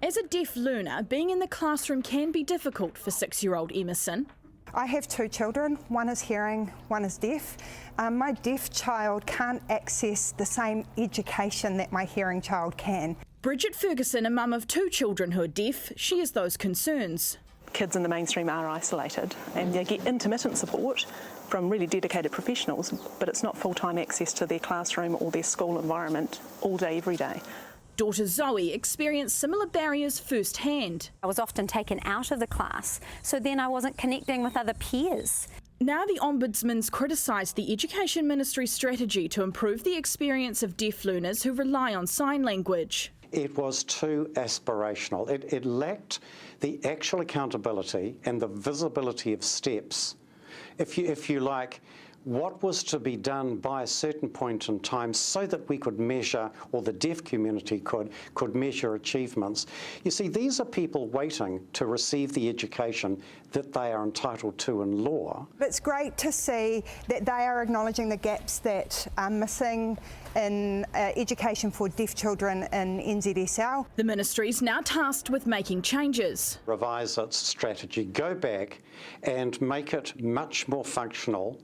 As a deaf learner, being in the classroom can be difficult for 6-year-old Emerson. I have 2 children, one is hearing, one is deaf. My deaf child can't access the same education that my hearing child can. Bridget Ferguson, a mum of 2 children who are deaf, shares those concerns. Kids in the mainstream are isolated and they get intermittent support from really dedicated professionals, but it's not full-time access to their classroom or their school environment all day, every day. Daughter Zoe experienced similar barriers firsthand. I was often taken out of the class, so then I wasn't connecting with other peers. Now the Ombudsman's criticised the Education Ministry's strategy to improve the experience of deaf learners who rely on sign language. It was too aspirational. It lacked the actual accountability and the visibility of steps. If you like, what was to be done by a certain point in time so that we could measure, or the deaf community could measure achievements. You see, these are people waiting to receive the education that they are entitled to in law. It's great to see that they are acknowledging the gaps that are missing in education for deaf children in NZSL. The ministry is now tasked with making changes. Revise its strategy, go back and make it much more functional,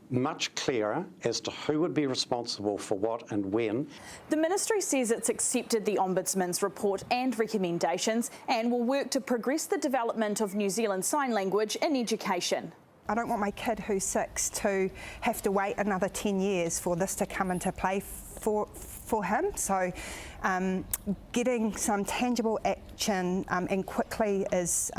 much clearer as to who would be responsible for what and when. The ministry says it's accepted the Ombudsman's report and recommendations and will work to progress the development of New Zealand Sign Language in education. I don't want my kid who's 6 to have to wait another 10 years for this to come into play for him. So getting some tangible action and quickly is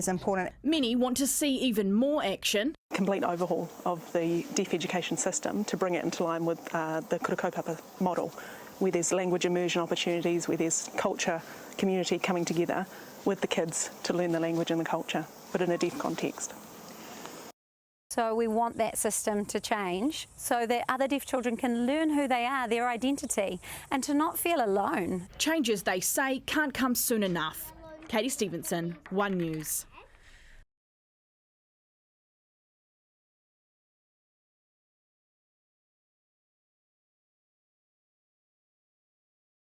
important. Many want to see even more action. Complete overhaul of the deaf education system to bring it into line with the kura kaupapa model, where there's language immersion opportunities, where there's culture, community coming together with the kids to learn the language and the culture, but in a deaf context. So we want that system to change so that other deaf children can learn who they are, their identity, and to not feel alone. Changes, they say, can't come soon enough. Katie Stevenson, One News.